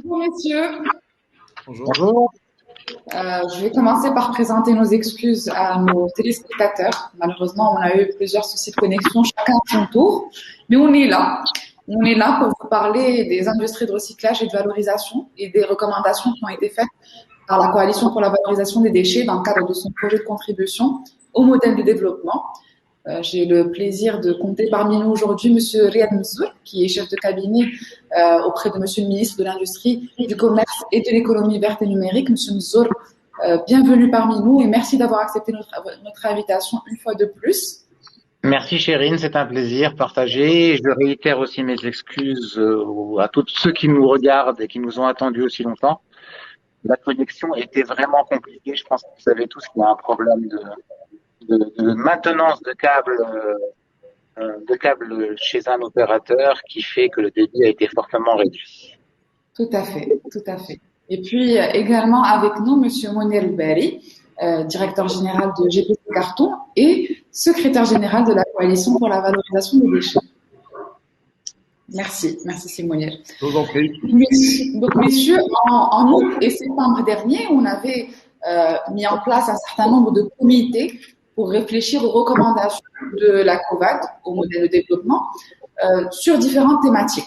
Bonjour messieurs. Bonjour. Bonjour. Je vais commencer par présenter nos excuses à nos téléspectateurs. Malheureusement, on a eu plusieurs soucis de connexion, chacun à son tour. Mais on est là. On est là pour vous parler des industries de recyclage et de valorisation et des recommandations qui ont été faites par la Coalition pour la valorisation des déchets dans le cadre de son projet de contribution au modèle de développement. J'ai le plaisir de compter parmi nous aujourd'hui Monsieur Riyad Mzour, qui est chef de cabinet auprès de Monsieur le ministre de l'Industrie, du Commerce et de l'Économie verte et numérique. Monsieur Mzour, bienvenue parmi nous et merci d'avoir accepté notre invitation une fois de plus. Merci Chérine, c'est un plaisir partagé. Je réitère aussi mes excuses à tous ceux qui nous regardent et qui nous ont attendus aussi longtemps. La connexion était vraiment compliquée. Je pense que vous savez tous qu'il y a un problème de maintenance de câbles chez un opérateur qui fait que le débit a été fortement réduit. Tout à fait, tout à fait. Et puis également avec nous Monsieur Mounir Bari, directeur général de GPC Carton et secrétaire général de la Coalition pour la valorisation des déchets. Merci Simonel. Je vous en prie. Donc messieurs, en août et septembre dernier, on avait mis en place un certain nombre de comités pour réfléchir aux recommandations de la COVAD, au modèle de développement, sur différentes thématiques.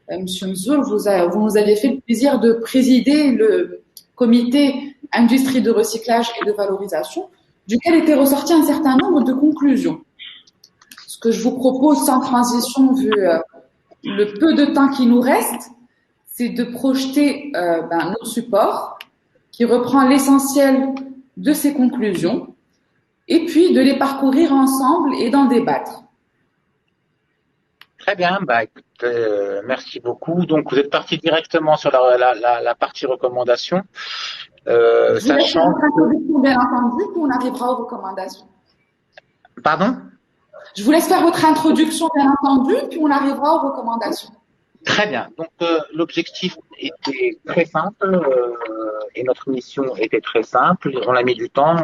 Monsieur Mzour, vous nous avez fait le plaisir de présider le comité industrie de recyclage et de valorisation, duquel était ressorti un certain nombre de conclusions. Ce que je vous propose sans transition, vu le peu de temps qui nous reste, c'est de projeter notre support qui reprend l'essentiel de ces conclusions et puis de les parcourir ensemble et d'en débattre. Très bien, merci beaucoup. Donc vous êtes parti directement sur la partie recommandation. Je vous laisse votre introduction, bien entendu, puis on arrivera aux recommandations. Pardon ? Je vous laisse faire votre introduction, bien entendu, puis on arrivera aux recommandations. Très bien. Donc l'objectif était très simple et notre mission était très simple. On a mis du temps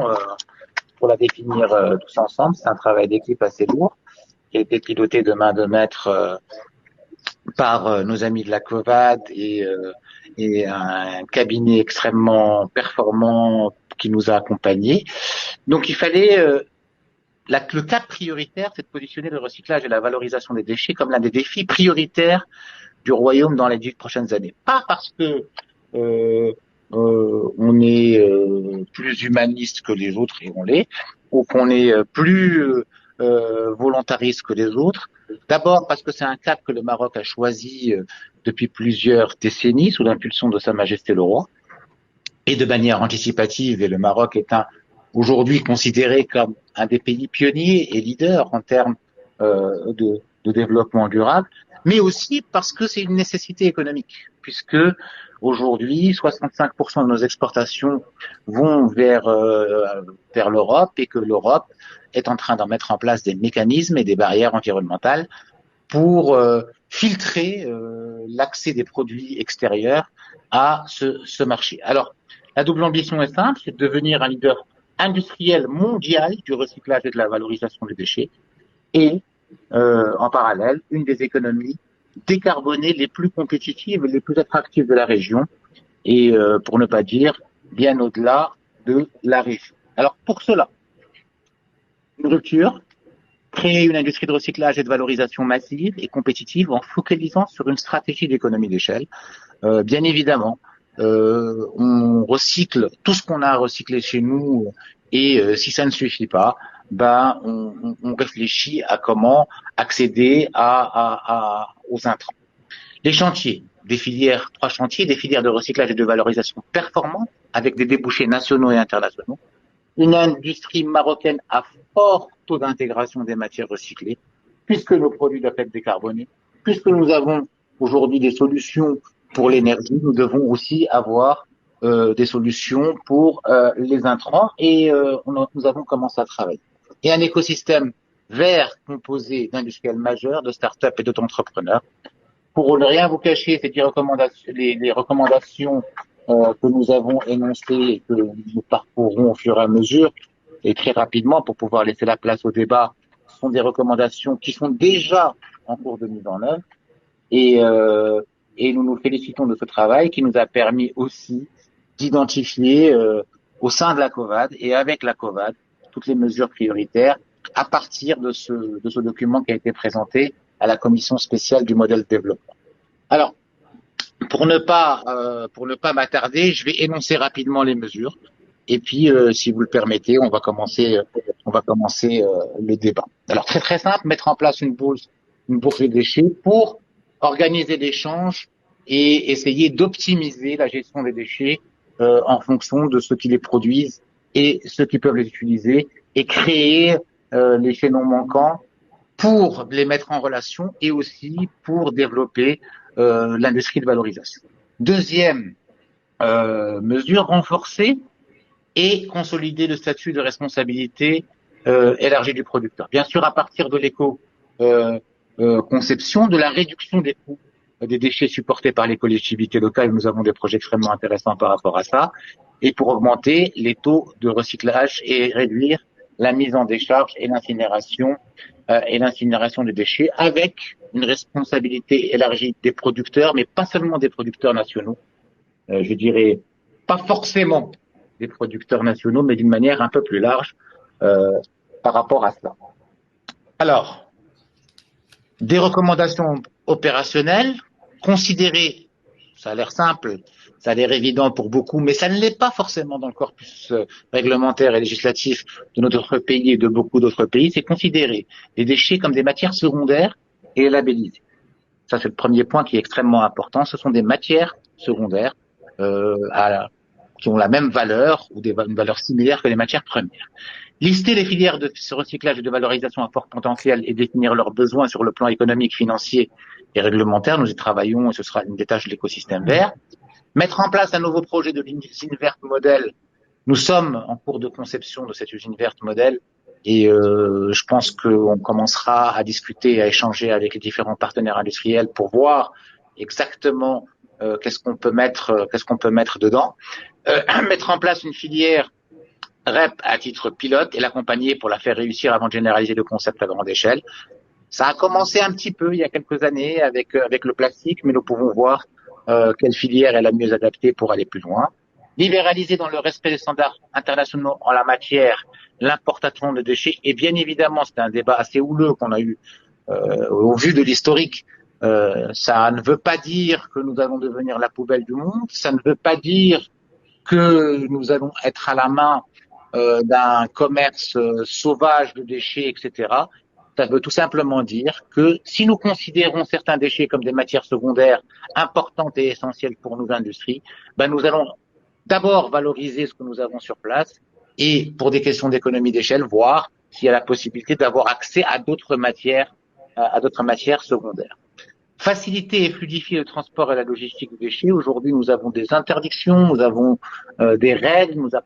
pour la définir tous ensemble. C'est un travail d'équipe assez lourd qui a été piloté de main de maître par nos amis de la COVAD et un cabinet extrêmement performant qui nous a accompagnés. Donc il fallait le cap prioritaire, c'est de positionner le recyclage et la valorisation des déchets comme l'un des défis prioritaires du royaume dans les 10 prochaines années. Pas parce que on est plus humaniste que les autres, et on l'est, ou qu'on est plus volontariste que les autres. D'abord parce que c'est un cap que le Maroc a choisi depuis plusieurs décennies sous l'impulsion de Sa Majesté le Roi, et de manière anticipative, et le Maroc est aujourd'hui considéré comme un des pays pionniers et leaders en termes de développement durable, mais aussi parce que c'est une nécessité économique, puisque aujourd'hui 65% de nos exportations vont vers l'Europe, et que l'Europe est en train d'en mettre en place des mécanismes et des barrières environnementales pour filtrer l'accès des produits extérieurs à ce marché. Alors, la double ambition est simple, c'est de devenir un leader industriel mondial du recyclage et de la valorisation des déchets, et en parallèle, une des économies décarbonées les plus compétitives et les plus attractives de la région, et pour ne pas dire bien au-delà de la région. Alors pour cela, une rupture, créer une industrie de recyclage et de valorisation massive et compétitive en focalisant sur une stratégie d'économie d'échelle. Bien évidemment, on recycle tout ce qu'on a à recycler chez nous, et si ça ne suffit pas, on réfléchit à comment accéder aux intrants. Les chantiers, trois chantiers, des filières de recyclage et de valorisation performantes avec des débouchés nationaux et internationaux. Une industrie marocaine à fort taux d'intégration des matières recyclées, puisque nos produits doivent être décarbonés, puisque nous avons aujourd'hui des solutions pour l'énergie, nous devons aussi avoir des solutions pour les intrants, et nous avons commencé à travailler. Et un écosystème vert composé d'industriels majeurs, de start-up et d'auto-entrepreneurs. Pour ne rien vous cacher, c'est les recommandations que nous avons énoncées et que nous parcourrons au fur et à mesure et très rapidement pour pouvoir laisser la place au débat, sont des recommandations qui sont déjà en cours de mise en œuvre. Et et nous nous félicitons de ce travail qui nous a permis aussi d'identifier au sein de la COVAD et avec la COVAD toutes les mesures prioritaires à partir de ce document qui a été présenté à la commission spéciale du modèle de développement. Alors, pour ne pas m'attarder, je vais énoncer rapidement les mesures et puis, si vous le permettez, on va commencer le débat. Alors, très très simple, mettre en place une bourse de déchets pour organiser l'échange et essayer d'optimiser la gestion des déchets en fonction de ceux qui les produisent et ceux qui peuvent les utiliser et créer les chaînons manquants pour les mettre en relation et aussi pour développer l'industrie de valorisation. Deuxième mesure, renforcer et consolider le statut de responsabilité élargie du producteur. Bien sûr, à partir de l'éco-conception, de la réduction des coûts des déchets supportés par les collectivités locales, nous avons des projets extrêmement intéressants par rapport à ça, et pour augmenter les taux de recyclage et réduire la mise en décharge et l'incinération des déchets, avec une responsabilité élargie des producteurs, mais pas seulement des producteurs nationaux. Je dirais pas forcément des producteurs nationaux, mais d'une manière un peu plus large par rapport à cela. Alors, des recommandations opérationnelles, considérer, ça a l'air simple, ça a l'air évident pour beaucoup, mais ça ne l'est pas forcément dans le corpus réglementaire et législatif de notre pays et de beaucoup d'autres pays, c'est considérer les déchets comme des matières secondaires et les labelliser. Ça, c'est le premier point qui est extrêmement important. Ce sont des matières secondaires qui ont la même valeur ou une valeur similaire que les matières premières. Lister les filières de recyclage et de valorisation à fort potentiel et définir leurs besoins sur le plan économique, financier et réglementaire. Nous y travaillons et ce sera une des tâches de l'écosystème vert. Mettre en place un nouveau projet de l'usine verte modèle. Nous sommes en cours de conception de cette usine verte modèle et je pense qu'on commencera à discuter, à échanger avec les différents partenaires industriels pour voir exactement qu'est-ce qu'on peut mettre dedans. Mettre en place une filière REP à titre pilote et l'accompagner pour la faire réussir avant de généraliser le concept à grande échelle. Ça a commencé un petit peu il y a quelques années avec le plastique, mais nous pouvons voir quelle filière est la mieux adaptée pour aller plus loin. Libéraliser dans le respect des standards internationaux en la matière l'importation de déchets. Et bien évidemment, c'était un débat assez houleux qu'on a eu au vu de l'historique. Ça ne veut pas dire que nous allons devenir la poubelle du monde. Ça ne veut pas dire que nous allons être à la main d'un commerce sauvage de déchets, etc. Ça veut tout simplement dire que si nous considérons certains déchets comme des matières secondaires importantes et essentielles pour nos industries, nous allons d'abord valoriser ce que nous avons sur place et, pour des questions d'économie d'échelle, voir s'il y a la possibilité d'avoir accès à d'autres matières secondaires. Faciliter et fluidifier le transport et la logistique des déchets. Aujourd'hui, nous avons des interdictions, nous avons des règles, nous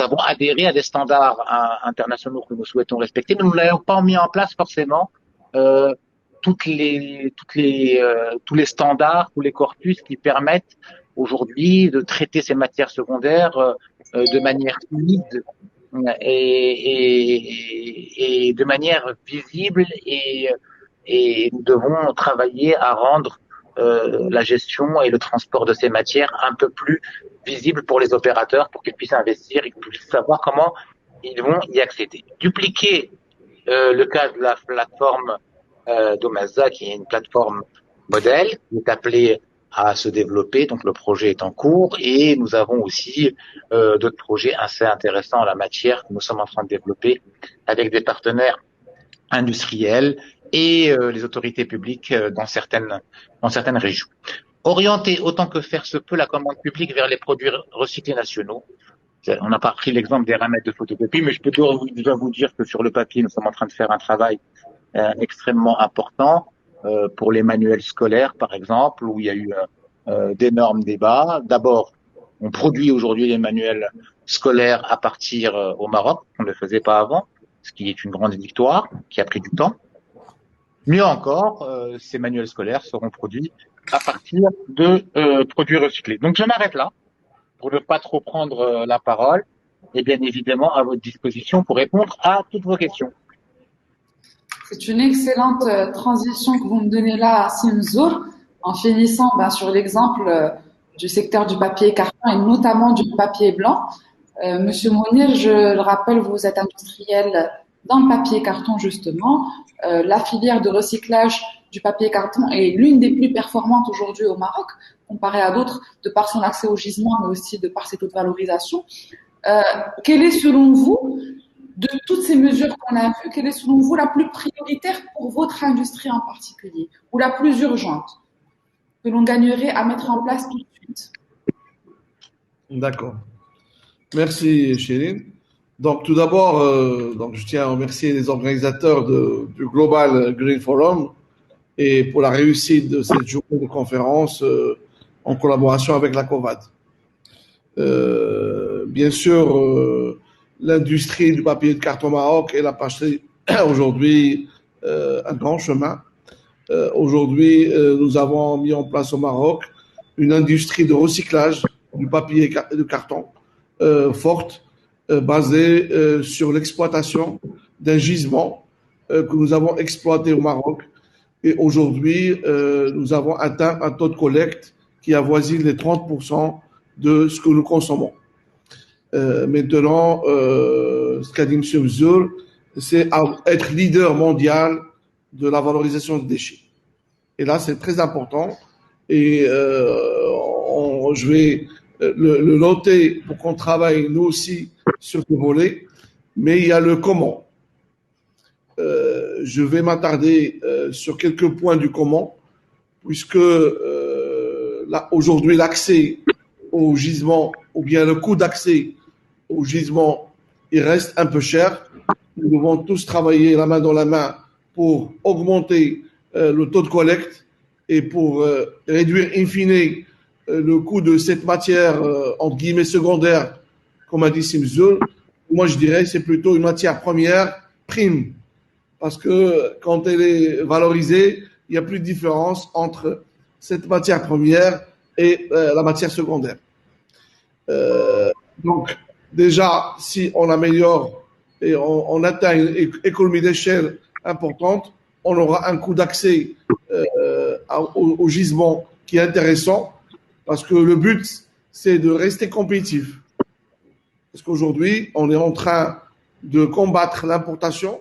avons adhéré à des standards internationaux que nous souhaitons respecter, mais nous n'avons pas mis en place forcément tous les standards, tous les corpus qui permettent aujourd'hui de traiter ces matières secondaires de manière fluide et de manière visible et nous devons travailler à rendre la gestion et le transport de ces matières un peu plus visible pour les opérateurs pour qu'ils puissent investir et qu'ils puissent savoir comment ils vont y accéder. Dupliquer le cas de la plateforme d'Omasa, qui est une plateforme modèle, qui est appelée à se développer, donc le projet est en cours et nous avons aussi d'autres projets assez intéressants en la matière que nous sommes en train de développer avec des partenaires industriels et les autorités publiques dans certaines régions. Orienter autant que faire se peut la commande publique vers les produits recyclés nationaux. On n'a pas pris l'exemple des ramettes de photocopie, mais je peux déjà vous dire que sur le papier, nous sommes en train de faire un travail extrêmement important pour les manuels scolaires, par exemple, où il y a eu d'énormes débats. D'abord, on produit aujourd'hui les manuels scolaires à partir au Maroc, on ne le faisait pas avant, ce qui est une grande victoire, qui a pris du temps. Mieux encore, ces manuels scolaires seront produits à partir de produits recyclés. Donc je m'arrête là pour ne pas trop prendre la parole et bien évidemment à votre disposition pour répondre à toutes vos questions. C'est une excellente transition que vous me donnez là, Simzour, en finissant sur l'exemple du secteur du papier carton et notamment du papier blanc. Monsieur Mounir, je le rappelle, vous êtes industriel dans le papier carton justement. La filière de recyclage du papier carton est l'une des plus performantes aujourd'hui au Maroc, comparée à d'autres, de par son accès au gisement, mais aussi de par ses taux de valorisation. Quelle est selon vous, de toutes ces mesures qu'on a vues, quelle est selon vous la plus prioritaire pour votre industrie en particulier, ou la plus urgente, que l'on gagnerait à mettre en place tout de suite? D'accord. Merci, Chérine. Donc, tout d'abord, je tiens à remercier les organisateurs du Global Green Forum et pour la réussite de cette journée de conférence en collaboration avec la COVAD. Bien sûr, l'industrie du papier de carton Maroc, elle a passé aujourd'hui un grand chemin. Aujourd'hui, nous avons mis en place au Maroc une industrie de recyclage du papier de carton forte, basée sur l'exploitation d'un gisement que nous avons exploité au Maroc. Et aujourd'hui, nous avons atteint un taux de collecte qui avoisine les 30% de ce que nous consommons. Maintenant, ce qu'a dit M. Mzour, c'est être leader mondial de la valorisation des déchets. Et là, c'est très important. Et je vais le noter pour qu'on travaille nous aussi sur ce volet. Mais il y a le comment. Je vais m'attarder sur quelques points du comment, puisque aujourd'hui, l'accès au gisement, ou bien le coût d'accès au gisement, il reste un peu cher. Nous devons tous travailler la main dans la main pour augmenter le taux de collecte et pour réduire in fine le coût de cette matière entre guillemets secondaire, comme a dit Simzoul. Moi, je dirais c'est plutôt une matière première prime, parce que quand elle est valorisée, il n'y a plus de différence entre cette matière première et la matière secondaire. Donc, déjà, si on améliore et on atteint une économie d'échelle importante, on aura un coût d'accès au gisement qui est intéressant, parce que le but, c'est de rester compétitif. Parce qu'aujourd'hui, on est en train de combattre l'importation,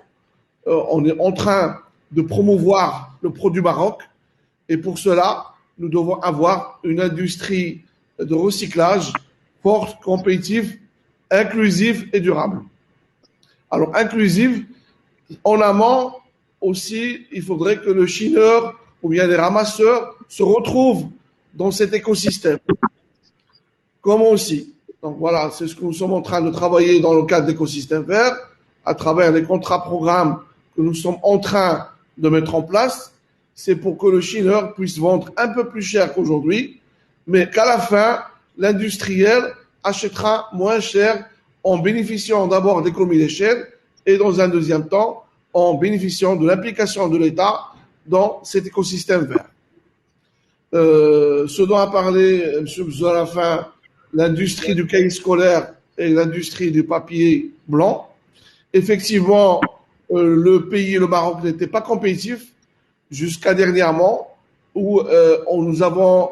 on est en train de promouvoir le produit Maroc, et pour cela, nous devons avoir une industrie de recyclage forte, compétitive, inclusive et durable. Alors, inclusive, en amont aussi, il faudrait que le chineur ou bien les ramasseurs se retrouvent dans cet écosystème. Comment aussi? Donc voilà, c'est ce que nous sommes en train de travailler dans le cadre d'écosystème vert, à travers les contrats programmes que nous sommes en train de mettre en place. C'est pour que le chineur puisse vendre un peu plus cher qu'aujourd'hui, mais qu'à la fin, l'industriel achètera moins cher en bénéficiant d'abord d'économies d'échelle et dans un deuxième temps en bénéficiant de l'implication de l'État dans cet écosystème vert. Ce dont a parlé M. Bzour à la fin, l'industrie du cahier scolaire et l'industrie du papier blanc. Effectivement, le pays, le Maroc, n'était pas compétitif jusqu'à dernièrement, où nous avons,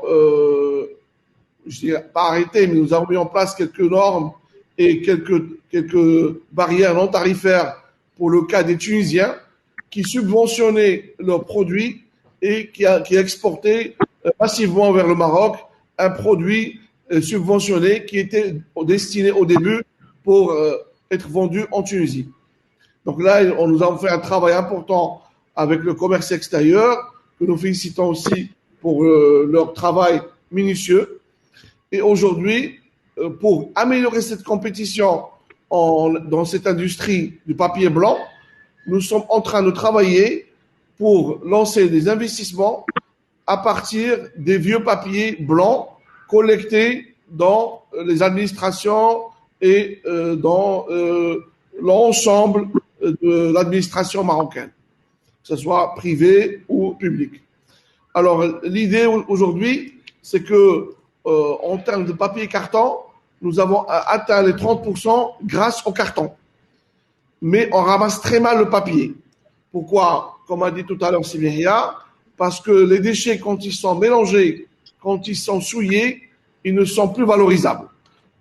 je dirais pas arrêté, mais nous avons mis en place quelques normes et quelques barrières non tarifaires pour le cas des Tunisiens qui subventionnaient leurs produits et qui exportaient massivement vers le Maroc un produit subventionné qui était destiné au début pour être vendu en Tunisie. Donc là, nous avons fait un travail important avec le commerce extérieur, que nous félicitons aussi pour leur travail minutieux. Et aujourd'hui, pour améliorer cette compétition dans cette industrie du papier blanc, nous sommes en train de travailler pour lancer des investissements à partir des vieux papiers blancs collectés dans les administrations et dans l'ensemble de l'administration marocaine, que ce soit privé ou public. Alors, l'idée aujourd'hui, c'est que en termes de papier et carton, nous avons atteint les 30% grâce au carton. Mais on ramasse très mal le papier. Pourquoi? Comme a dit tout à l'heure Sylvia, parce que les déchets, quand ils sont mélangés, quand ils sont souillés, ils ne sont plus valorisables.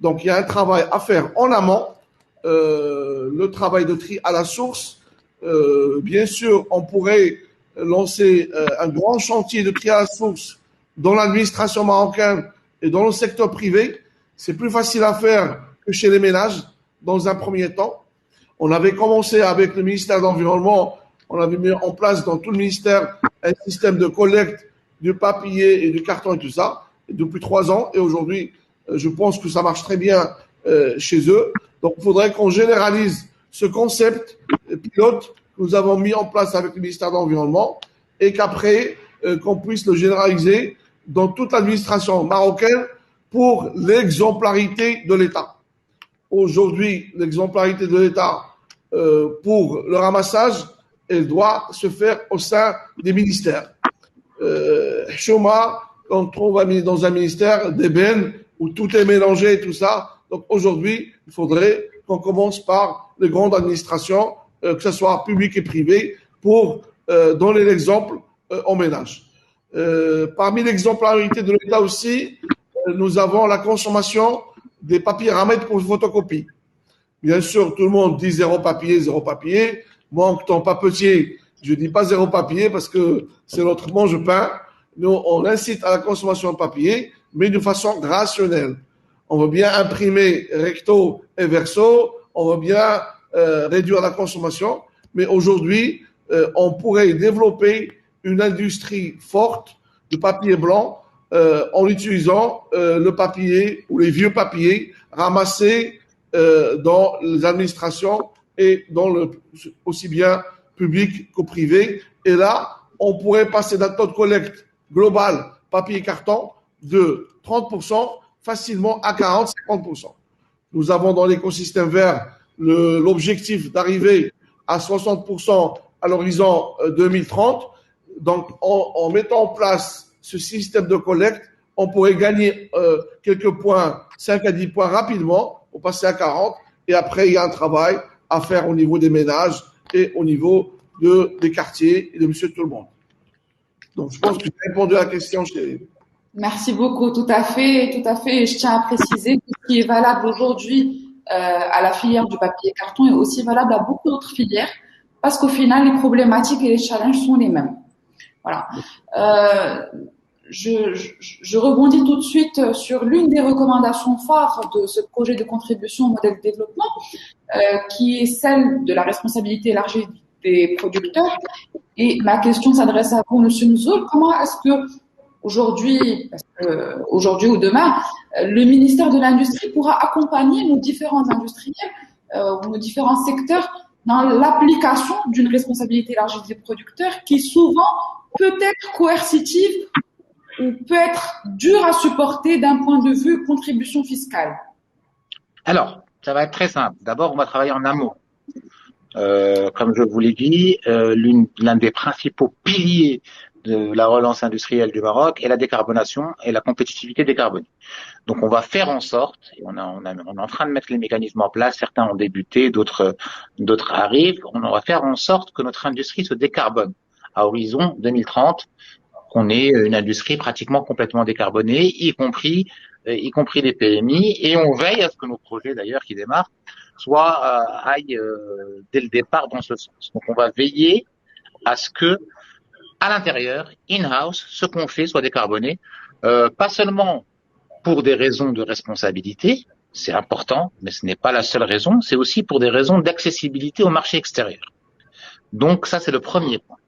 Donc, il y a un travail à faire en amont, le travail de tri à la source. Bien sûr, on pourrait lancer un grand chantier de tri à la source dans l'administration marocaine et dans le secteur privé. C'est plus facile à faire que chez les ménages dans un premier temps. On avait commencé avec le ministère de l'Environnement, on avait mis en place dans tout le ministère un système de collecte du papier et du carton et tout ça, depuis 3 ans. Et aujourd'hui, je pense que ça marche très bien chez eux. Donc, il faudrait qu'on généralise ce concept pilote que nous avons mis en place avec le ministère de l'Environnement et qu'après, qu'on puisse le généraliser dans toute l'administration marocaine pour l'exemplarité de l'État. Aujourd'hui, l'exemplarité de l'État pour le ramassage, elle doit se faire au sein des ministères. Choma, quand on va dans un ministère, des bennes où tout est mélangé et tout ça. Donc aujourd'hui, il faudrait qu'on commence par les grandes administrations, que ce soit public et privé, pour donner l'exemple en ménage. Parmi l'exemplarité de l'État aussi, nous avons la consommation des papiers à remettre pour photocopie. Bien sûr, tout le monde dit zéro papier, zéro papier. Moi, en tant que papetier, je dis pas zéro papier parce que c'est notre mange-pain. Nous, on incite à la consommation de papier, mais de façon rationnelle. On veut bien imprimer recto et verso, on veut bien réduire la consommation, mais aujourd'hui, on pourrait développer une industrie forte de papier blanc en utilisant le papier ou les vieux papiers ramassés dans les administrations et dans le aussi bien public qu'au privé. Et là, on pourrait passer d'un taux de collecte global papier et carton de 30% facilement à 40-50%. Nous avons dans l'écosystème vert l'objectif d'arriver à 60% à l'horizon 2030. Donc, en mettant en place ce système de collecte, on pourrait gagner quelques points, 5 à 10 points rapidement pour passer à 40. Et après, il y a un travail à faire au niveau des ménages et au niveau des quartiers et de monsieur tout le monde. Donc, je pense que j'ai répondu à la question, chérie. Merci beaucoup, tout à fait, tout à fait. Je tiens à préciser que ce qui est valable aujourd'hui à la filière du papier carton est aussi valable à beaucoup d'autres filières, parce qu'au final, les problématiques et les challenges sont les mêmes. Voilà. Je rebondis tout de suite sur l'une des recommandations phares de ce projet de contribution au modèle de développement, qui est celle de la responsabilité élargie des producteurs. Et ma question s'adresse à vous, Monsieur Nzoul. Comment est-ce que aujourd'hui ou demain, le ministère de l'Industrie pourra accompagner nos différents industriels, nos différents secteurs dans l'application d'une responsabilité élargie des producteurs qui souvent peut être coercitive ou peut être dure à supporter d'un point de vue contribution fiscale? Alors, ça va être très simple. D'abord, on va travailler en amont. Comme je vous l'ai dit, l'un des principaux piliers de la relance industrielle du Maroc est la décarbonation et la compétitivité décarbonée. Donc, on va faire en sorte, et on est en train de mettre les mécanismes en place, certains ont débuté, d'autres arrivent, on va faire en sorte que notre industrie se décarbone à horizon 2030, qu'on ait une industrie pratiquement complètement décarbonée, y compris les PMI, et on veille à ce que nos projets d'ailleurs qui démarrent aillent dès le départ dans ce sens. Donc on va veiller à ce que à l'intérieur, in-house, ce qu'on fait soit décarboné, pas seulement pour des raisons de responsabilité, c'est important, mais ce n'est pas la seule raison, c'est aussi pour des raisons d'accessibilité au marché extérieur. Donc ça c'est le premier point.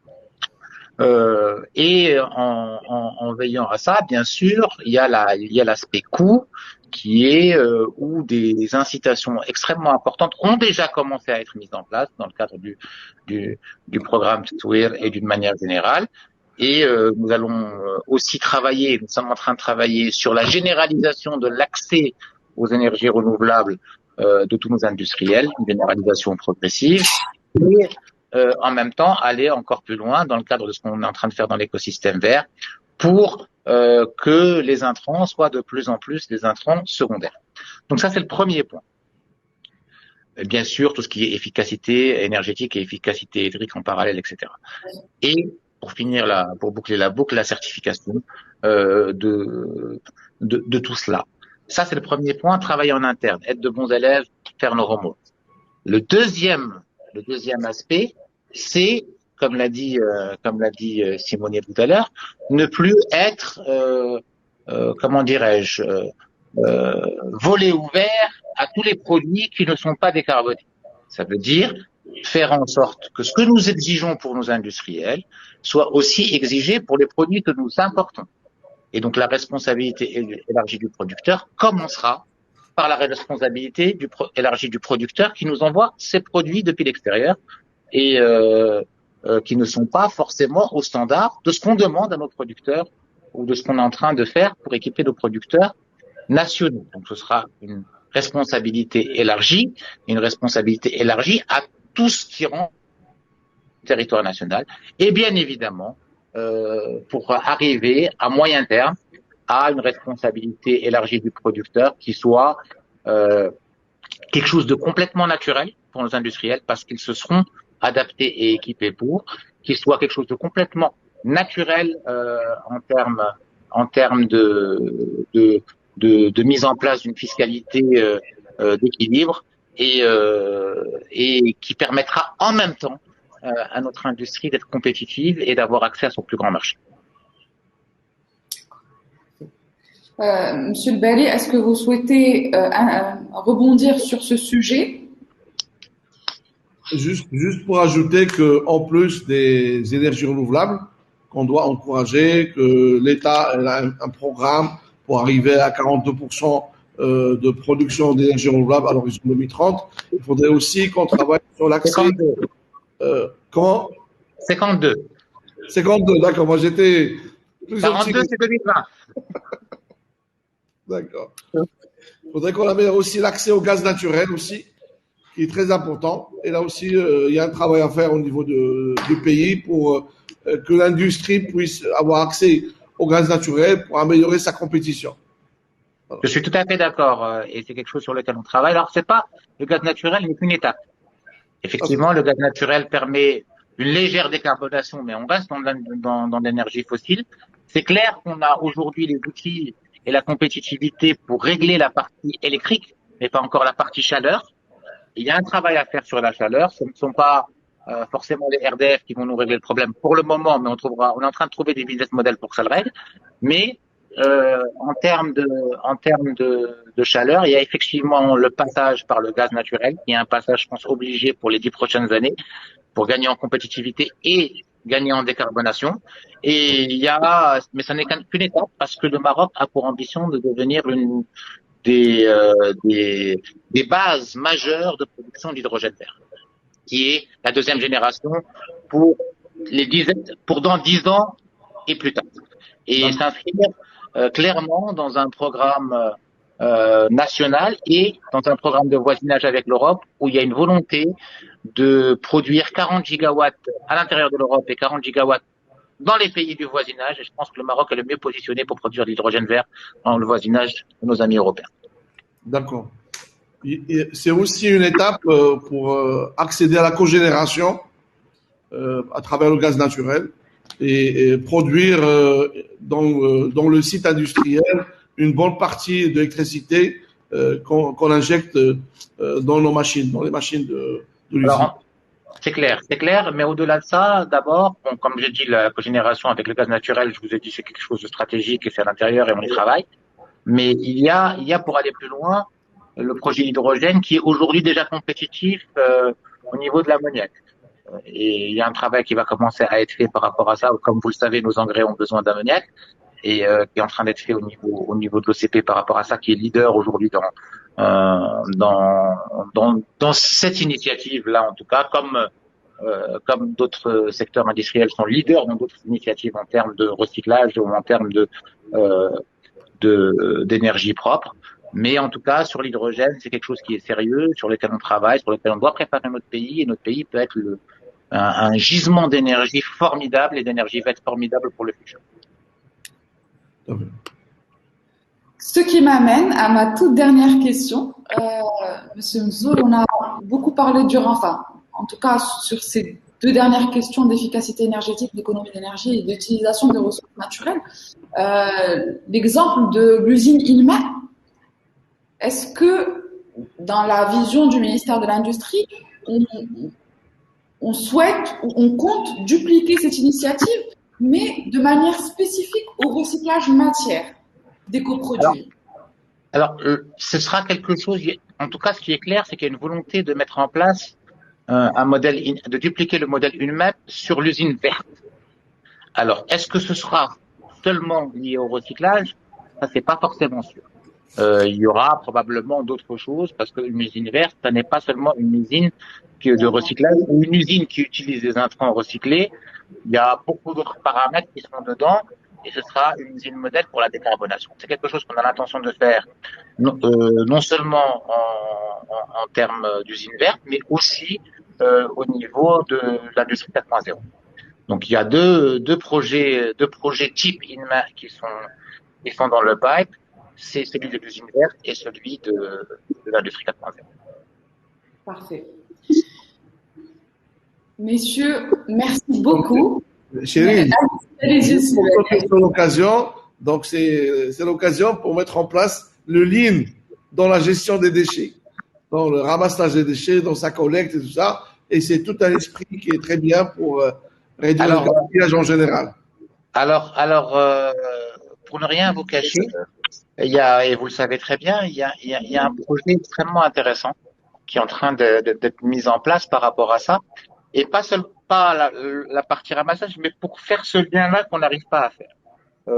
Et en veillant à ça, bien sûr, il y a l'aspect coût qui est où des incitations extrêmement importantes ont déjà commencé à être mises en place dans le cadre du programme TWIR et d'une manière générale. Et nous allons aussi nous sommes en train de travailler sur la généralisation de l'accès aux énergies renouvelables de tous nos industriels, une généralisation progressive. Et en même temps aller encore plus loin dans le cadre de ce qu'on est en train de faire dans l'écosystème vert pour que les intrants soient de plus en plus des intrants secondaires. Donc ça, c'est le premier point. bien sûr, tout ce qui est efficacité énergétique et efficacité hydrique en parallèle, etc. Et pour boucler la boucle, la certification de tout cela. Ça, c'est le premier point, travailler en interne, être de bons élèves, faire nos remords. Le deuxième aspect, c'est, comme l'a dit Simonier tout à l'heure, ne plus être, comment dirais-je, volet ouvert à tous les produits qui ne sont pas décarbonés. Ça veut dire faire en sorte que ce que nous exigeons pour nos industriels soit aussi exigé pour les produits que nous importons. Et donc la responsabilité élargie du producteur commencera par la responsabilité élargie du producteur qui nous envoie ses produits depuis l'extérieur et qui ne sont pas forcément au standard de ce qu'on demande à nos producteurs ou de ce qu'on est en train de faire pour équiper nos producteurs nationaux. Donc ce sera une responsabilité élargie à tout ce qui rend le territoire national et bien évidemment pour arriver à moyen terme à une responsabilité élargie du producteur qui soit quelque chose de complètement naturel pour nos industriels parce qu'ils se seront adaptés et équipés pour, qu'il soit quelque chose de complètement naturel en termes de mise en place d'une fiscalité d'équilibre et qui permettra en même temps à notre industrie d'être compétitive et d'avoir accès à son plus grand marché. Monsieur Le Bali, est-ce que vous souhaitez rebondir sur ce sujet? Juste pour ajouter que, en plus des énergies renouvelables, qu'on doit encourager, que l'État a un programme pour arriver à 42% de production d'énergie renouvelable à l'horizon 2030. Il faudrait aussi qu'on travaille sur l'accès. Comment? 52. 52, d'accord. Moi, j'étais plus 42, c'est 2020. D'accord. Il faudrait qu'on améliore aussi l'accès au gaz naturel aussi, qui est très important. Et là aussi, il y a un travail à faire au niveau du pays pour que l'industrie puisse avoir accès au gaz naturel pour améliorer sa compétition. Voilà. Je suis tout à fait d'accord et c'est quelque chose sur lequel on travaille. Alors, c'est pas le gaz naturel n'est qu'une étape. Effectivement, le gaz naturel permet une légère décarbonation, mais on reste dans l'énergie fossile. C'est clair qu'on a aujourd'hui les outils et la compétitivité pour régler la partie électrique, mais pas encore la partie chaleur. Il y a un travail à faire sur la chaleur. Ce ne sont pas forcément les RDF qui vont nous régler le problème pour le moment, mais on est en train de trouver des business models pour que ça le règle. Mais en termes de chaleur, il y a effectivement le passage par le gaz naturel, qui est un passage, je pense, obligé pour les 10 prochaines années, pour gagner en compétitivité et gagner en décarbonation. Et mais ça n'est qu'une étape, parce que le Maroc a pour ambition de devenir une des bases majeures de production d'hydrogène vert, qui est la deuxième génération pour dans 10 ans et plus tard. Et s'inscrire clairement dans un programme national et dans un programme de voisinage avec l'Europe où il y a une volonté de produire 40 gigawatts à l'intérieur de l'Europe et 40 gigawatts dans les pays du voisinage. Et je pense que le Maroc est le mieux positionné pour produire de l'hydrogène vert dans le voisinage de nos amis européens. D'accord. C'est aussi une étape pour accéder à la cogénération à travers le gaz naturel et produire dans le site industriel une bonne partie de l'électricité qu'on injecte dans nos machines, dans les machines de l'usine. Alors, c'est clair, mais au-delà de ça, d'abord, comme j'ai dit, la cogénération avec le gaz naturel, je vous ai dit, c'est quelque chose de stratégique et c'est à l'intérieur et on y travaille. Mais il y a pour aller plus loin le projet hydrogène qui est aujourd'hui déjà compétitif au niveau de l'ammoniac. Et il y a un travail qui va commencer à être fait par rapport à ça. Comme vous le savez, nos engrais ont besoin d'ammoniac et qui est en train d'être fait au niveau de l'OCP par rapport à ça, qui est leader aujourd'hui dans cette initiative-là, en tout cas, comme d'autres secteurs industriels sont leaders dans d'autres initiatives en termes de recyclage ou en termes d'énergie propre. Mais en tout cas, sur l'hydrogène, c'est quelque chose qui est sérieux, sur lequel on travaille, sur lequel on doit préparer notre pays, et notre pays peut être un gisement d'énergie formidable et d'énergie verte formidable pour le futur. Ce qui m'amène à ma toute dernière question. Monsieur Mzoul, on a beaucoup parlé en tout cas sur ces deux dernières questions d'efficacité énergétique, d'économie d'énergie et d'utilisation des ressources naturelles. L'exemple de l'usine Inma, est-ce que dans la vision du ministère de l'Industrie, on souhaite ou on compte dupliquer cette initiative, mais de manière spécifique au recyclage matière d'écoproduits? Alors, ce sera quelque chose, en tout cas, ce qui est clair, c'est qu'il y a une volonté de mettre en place un modèle, de dupliquer le modèle UNMAP sur l'usine verte. Alors, est-ce que ce sera seulement lié au recyclage? Ça, c'est pas forcément sûr. Il y aura probablement d'autres choses parce qu'une usine verte, ça n'est pas seulement une usine de recyclage ou une usine qui utilise des intrants recyclés. Il y a beaucoup d'autres paramètres qui seront dedans et ce sera une usine modèle pour la décarbonation. C'est quelque chose qu'on a l'intention de faire non seulement en termes d'usine verte, mais aussi au niveau de l'industrie 4.0. Donc il y a deux projets type INMA qui sont dans le pipe. C'est celui de l'usine verte et celui de l'industrie 4.0. Parfait. Messieurs, merci beaucoup. Chérie, c'est l'occasion. Donc, c'est l'occasion pour mettre en place le Lean dans la gestion des déchets, dans le ramassage des déchets, dans sa collecte et tout ça. Et c'est tout un esprit qui est très bien pour réduire le gaspillage en général. Alors, pour ne rien vous cacher, et vous le savez très bien, il y a un projet extrêmement intéressant qui est en train d'être mis en place par rapport à ça. Et pas la partie ramassage, mais pour faire ce lien-là qu'on n'arrive pas à faire.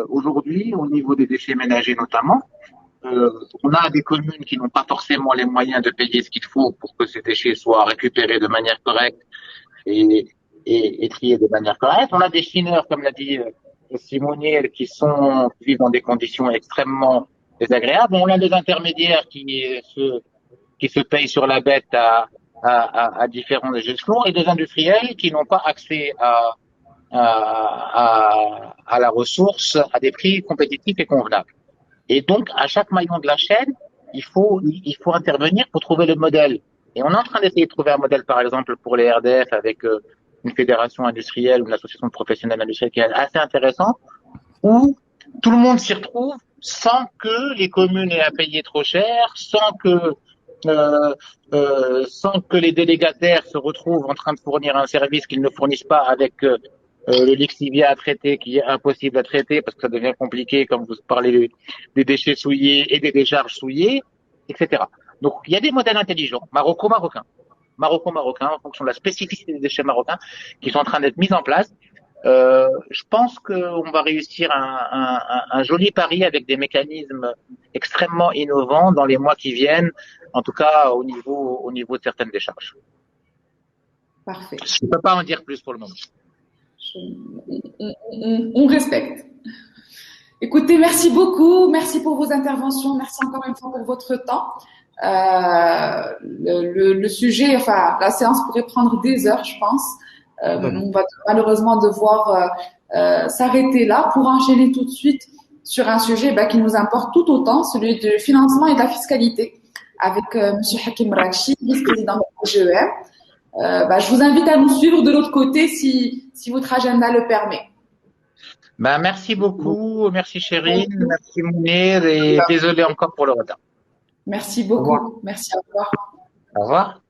Aujourd'hui, au niveau des déchets ménagers notamment, on a des communes qui n'ont pas forcément les moyens de payer ce qu'il faut pour que ces déchets soient récupérés de manière correcte et triés de manière correcte. On a des chineurs, comme l'a dit Simonier, qui vivent dans des conditions extrêmement désagréables. On a des intermédiaires qui se payent sur la bête à différents échelons et des industriels qui n'ont pas accès à la ressource à des prix compétitifs et convenables. Et donc, à chaque maillon de la chaîne, il faut intervenir pour trouver le modèle. Et on est en train d'essayer de trouver un modèle, par exemple, pour les RDF avec une fédération industrielle ou une association de professionnels industriels qui est assez intéressant, où tout le monde s'y retrouve sans que les communes aient à payer trop cher, sans que les délégataires se retrouvent en train de fournir un service qu'ils ne fournissent pas avec le lixivia à traiter qui est impossible à traiter parce que ça devient compliqué comme vous parlez des déchets souillés et des décharges souillées, etc. Donc il y a des modèles intelligents, marocains, en fonction de la spécificité des déchets marocains, qui sont en train d'être mis en place. Je pense qu'on va réussir un joli pari avec des mécanismes extrêmement innovants dans les mois qui viennent, en tout cas au niveau de certaines décharges. Parfait. Je ne peux pas en dire plus pour le moment. On respecte. Écoutez, merci beaucoup, merci pour vos interventions, merci encore une fois pour votre temps. Le sujet, enfin, la séance pourrait prendre des heures, je pense. On va malheureusement devoir s'arrêter là pour enchaîner tout de suite sur un sujet qui nous importe tout autant, celui du financement et de la fiscalité, avec Monsieur Hakim Rakchi, vice-président de l'EGEM. Je vous invite à nous suivre de l'autre côté si votre agenda le permet. Merci beaucoup, merci Chérine, merci Mounir et désolé encore pour le retard. Merci beaucoup, merci, au revoir. Au revoir.